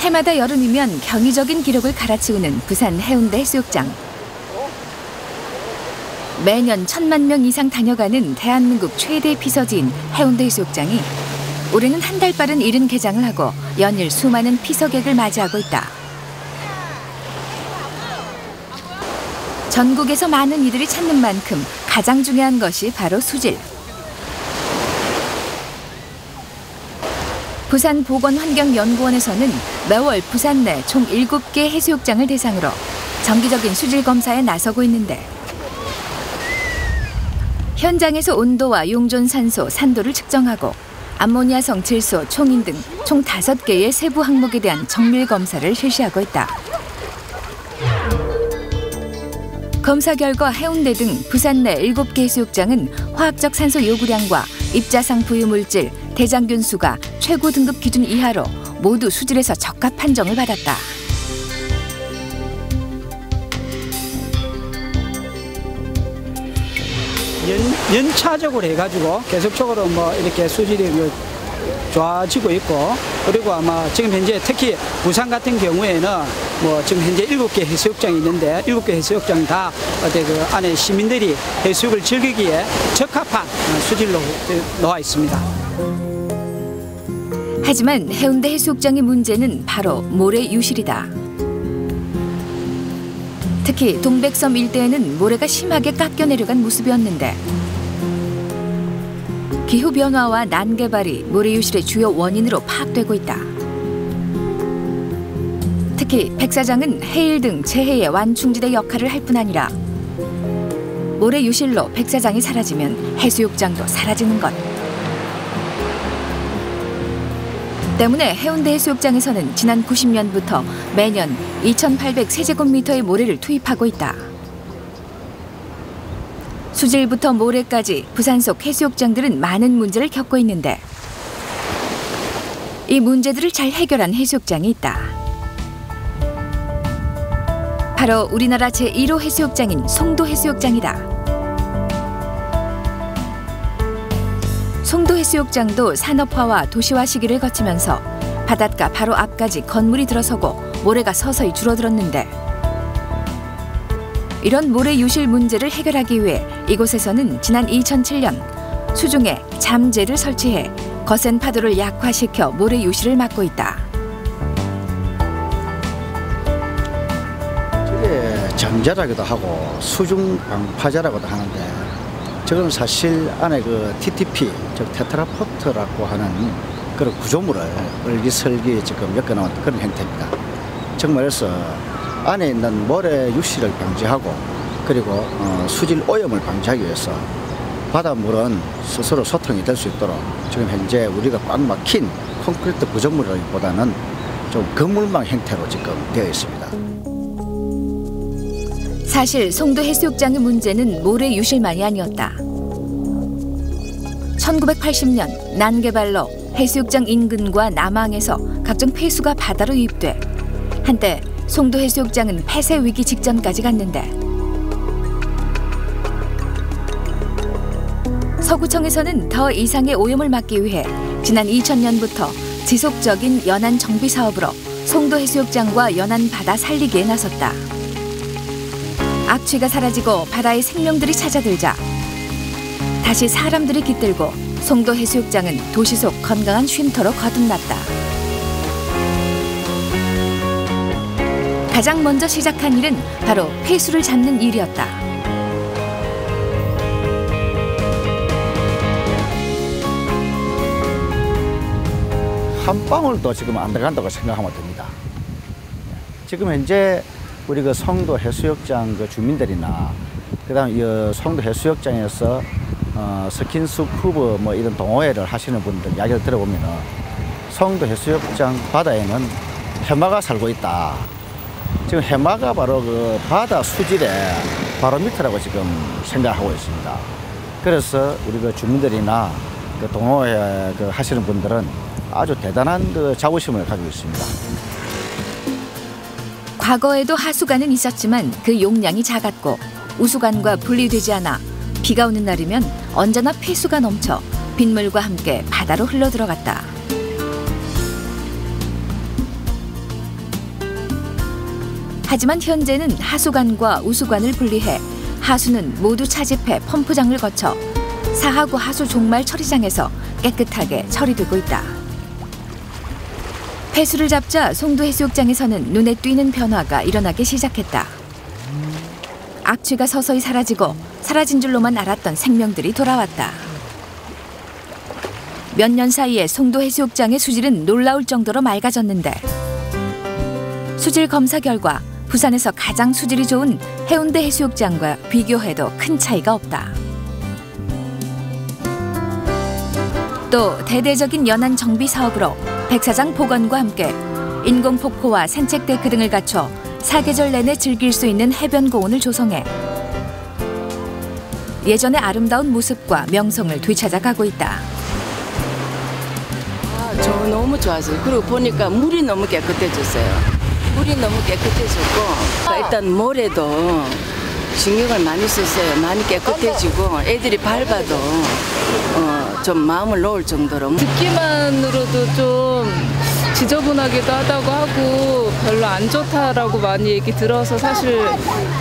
해마다 여름이면 경이적인 기록을 갈아치우는 부산 해운대 해수욕장. 매년 1,000만 명 이상 다녀가는 대한민국 최대 피서지인 해운대 해수욕장이 올해는 한 달 빠른 이른 개장을 하고 연일 수많은 피서객을 맞이하고 있다. 전국에서 많은 이들이 찾는 만큼 가장 중요한 것이 바로 수질. 부산보건환경연구원에서는 매월 부산 내 총 7개 해수욕장을 대상으로 정기적인 수질 검사에 나서고 있는데 현장에서 온도와 용존산소, 산도를 측정하고 암모니아성 질소, 총인 등 총 5개의 세부 항목에 대한 정밀 검사를 실시하고 있다. 검사 결과 해운대 등 부산 내 7개 해수욕장은 화학적 산소 요구량과 입자상 부유물질, 대장균 수가 최고 등급 기준 이하로 모두 수질에서 적합 판정을 받았다. 연차적으로 해가지고 계속적으로 뭐 이렇게 수질이 좋아지고 있고, 그리고 아마 지금 현재 특히 부산 같은 경우에는 뭐 지금 현재 7개 해수욕장이 있는데 7개 해수욕장 다 어때 그 안에 시민들이 해수욕을 즐기기에 적합한 수질로 나와 있습니다. 하지만 해운대 해수욕장의 문제는 바로 모래 유실이다. 특히 동백섬 일대에는 모래가 심하게 깎여 내려간 모습이었는데 기후변화와 난개발이 모래 유실의 주요 원인으로 파악되고 있다. 특히 백사장은 해일 등 재해의 완충지대 역할을 할 뿐 아니라 모래 유실로 백사장이 사라지면 해수욕장도 사라지는 것. 때문에 해운대 해수욕장에서는 지난 90년부터 매년 2,800세제곱미터의 모래를 투입하고 있다. 수질부터 모래까지 부산 속 해수욕장들은 많은 문제를 겪고 있는데 이 문제들을 잘 해결한 해수욕장이 있다. 바로 우리나라 제1호 해수욕장인 송도 해수욕장이다. 송도 해수욕장도 산업화와 도시화 시기를 거치면서 바닷가 바로 앞까지 건물이 들어서고 모래가 서서히 줄어들었는데 이런 모래 유실 문제를 해결하기 위해 이곳에서는 지난 2007년 수중에 잠재를 설치해 거센 파도를 약화시켜 모래 유실을 막고 있다. 저게 잠재라기도 하고 수중 방파제라고도 하는데 저건 사실 안에 그 TTP, 즉 테트라포트라고 하는 그런 구조물을 얼기설기 지금 엮어놓은 그런 형태입니다. 즉 말해서 안에 있는 모래 유실을 방지하고 그리고 수질 오염을 방지하기 위해서 바닷물은 스스로 소통이 될 수 있도록 지금 현재 우리가 꽉 막힌 콘크리트 구조물이라기보다는 좀 그물망 형태로 지금 되어 있습니다. 사실 송도 해수욕장의 문제는 모래 유실만이 아니었다. 1980년 난개발로 해수욕장 인근과 남항에서 각종 폐수가 바다로 유입돼 한때 송도 해수욕장은 폐쇄 위기 직전까지 갔는데 서구청에서는 더 이상의 오염을 막기 위해 지난 2000년부터 지속적인 연안 정비 사업으로 송도 해수욕장과 연안 바다 살리기에 나섰다. 악취가 사라지고 바다의 생명들이 찾아들자 다시 사람들이 깃들고 송도 해수욕장은 도시 속 건강한 쉼터로 거듭났다. 가장 먼저 시작한 일은 바로 폐수를 잡는 일이었다. 한 방울도 지금 안 들어간다고 생각하면 됩니다. 지금 현재 우리 그 송도 해수욕장 그 주민들이나 그다음 이 송도 해수욕장에서 스킨스쿠버 뭐 이런 동호회를 하시는 분들 이야기를 들어보면은 송도 해수욕장 바다에는 해마가 살고 있다. 지금 해마가 바로 그 바다 수질의 바로미터라고 지금 생각하고 있습니다. 그래서 우리 그 주민들이나 그 동호회 그 하시는 분들은 아주 대단한 그 자부심을 가지고 있습니다. 과거에도 하수관은 있었지만 그 용량이 작았고 우수관과 분리되지 않아 비가 오는 날이면 언제나 폐수가 넘쳐 빗물과 함께 바다로 흘러들어갔다. 하지만 현재는 하수관과 우수관을 분리해 하수는 모두 차집해 펌프장을 거쳐 사하구 하수 종말 처리장에서 깨끗하게 처리되고 있다. 폐수를 잡자 송도해수욕장에서는 눈에 띄는 변화가 일어나기 시작했다. 악취가 서서히 사라지고 사라진 줄로만 알았던 생명들이 돌아왔다. 몇 년 사이에 송도해수욕장의 수질은 놀라울 정도로 맑아졌는데 수질 검사 결과 부산에서 가장 수질이 좋은 해운대 해수욕장과 비교해도 큰 차이가 없다. 또 대대적인 연안 정비 사업으로 백사장 복원과 함께 인공폭포와 산책데크 등을 갖춰 사계절 내내 즐길 수 있는 해변 공원을 조성해 예전의 아름다운 모습과 명성을 되찾아가고 있다. 저 너무 좋았어요. 그리고 보니까 물이 너무 깨끗해졌어요. 물이 너무 깨끗해졌고 일단 모래도 신경을 많이 썼어요. 많이 깨끗해지고 애들이 밟아도 좀 마음을 놓을 정도로. 듣기만으로도 좀 지저분하기도 하다고 하고 별로 안 좋다라고 많이 얘기 들어서 사실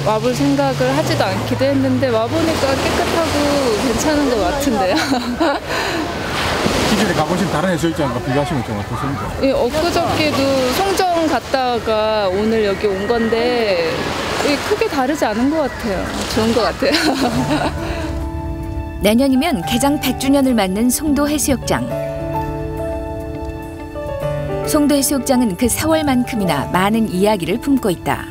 와볼 생각을 하지도 않기도 했는데 와보니까 깨끗하고 괜찮은 것 같은데요. 기존에 가보신 다른 해수욕장과 비교하시면 좀 어떻습니까? 예, 엊그저께도 송정 갔다가 오늘 여기 온 건데 크게 다르지 않은 것 같아요. 좋은 것 같아요. 내년이면 개장 100주년을 맞는 송도해수욕장. 송도해수욕장은 그 세월만큼이나 많은 이야기를 품고 있다.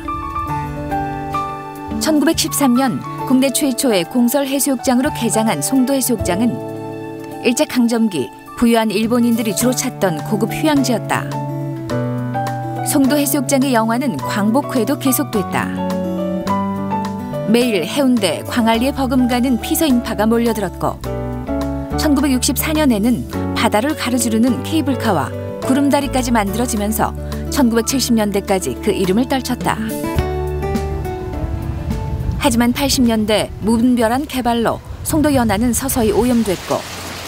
1913년 국내 최초의 공설해수욕장으로 개장한 송도해수욕장은 일제강점기 부유한 일본인들이 주로 찾던 고급 휴양지였다. 송도해수욕장의 영화는 광복 후에도 계속됐다. 매일 해운대, 광안리에 버금가는 피서 인파가 몰려들었고 1964년에는 바다를 가로지르는 케이블카와 구름다리까지 만들어지면서 1970년대까지 그 이름을 떨쳤다. 하지만 80년대 무분별한 개발로 송도 연안은 서서히 오염됐고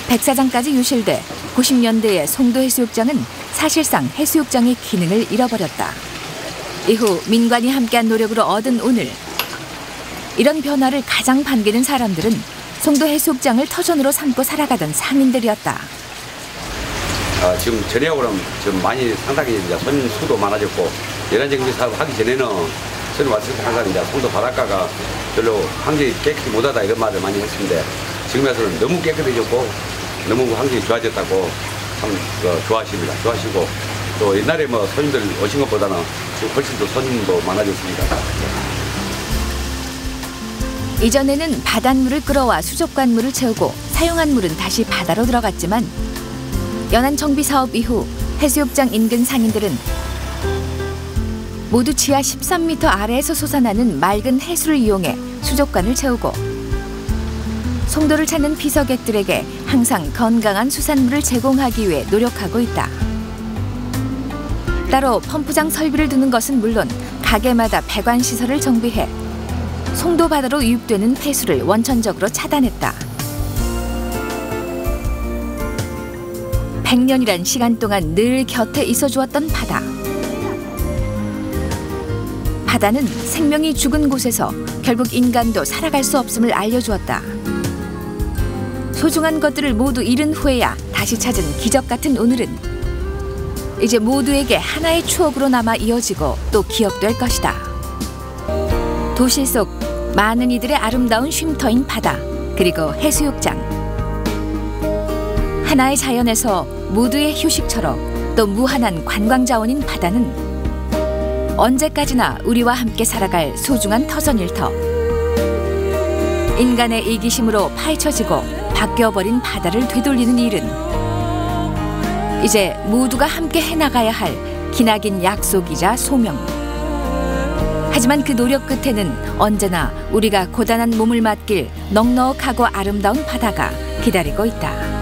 백사장까지 유실돼 90년대의 송도해수욕장은 사실상 해수욕장의 기능을 잃어버렸다. 이후 민관이 함께한 노력으로 얻은 오늘. 이런 변화를 가장 반기는 사람들은 송도해수욕장을 터전으로 삼고 살아가던 상인들이었다. 지금 전에하고는 좀 많이 상당히 이제 손 수도 많아졌고 연안정비 사업 하기 전에는 저는 왔을 때 항상 이제 송도 바닷가가 별로 환경이 깨끗이 못하다 이런 말을 많이 했는데 지금 와서는 너무 깨끗해졌고 너무 환경이 좋아졌다고 참 좋아하십니다. 좋아하시고 또 옛날에 뭐 손님들 오신 것보다는 지금 훨씬 더 손님도 많아졌습니다. 이전에는 바닷물을 끌어와 수족관물을 채우고 사용한 물은 다시 바다로 들어갔지만 연안 정비 사업 이후 해수욕장 인근 상인들은 모두 지하 13m 아래에서 솟아나는 맑은 해수를 이용해 수족관을 채우고 송도를 찾는 피서객들에게 항상 건강한 수산물을 제공하기 위해 노력하고 있다. 따로 펌프장 설비를 두는 것은 물론 가게마다 배관시설을 정비해 송도 바다로 유입되는 폐수를 원천적으로 차단했다. 100년이란 시간 동안 늘 곁에 있어주었던 바다. 바다는 생명이 죽은 곳에서 결국 인간도 살아갈 수 없음을 알려주었다. 소중한 것들을 모두 잃은 후에야 다시 찾은 기적 같은 오늘은 이제 모두에게 하나의 추억으로 남아 이어지고 또 기억될 것이다. 도시 속 많은 이들의 아름다운 쉼터인 바다, 그리고 해수욕장. 하나의 자연에서 모두의 휴식처로 또 무한한 관광자원인 바다는 언제까지나 우리와 함께 살아갈 소중한 터전일 터. 인간의 이기심으로 파헤쳐지고 바뀌어버린 바다를 되돌리는 일은 이제 모두가 함께 해나가야 할 기나긴 약속이자 소명. 하지만 그 노력 끝에는 언제나 우리가 고단한 몸을 맡길 넉넉하고 아름다운 바다가 기다리고 있다.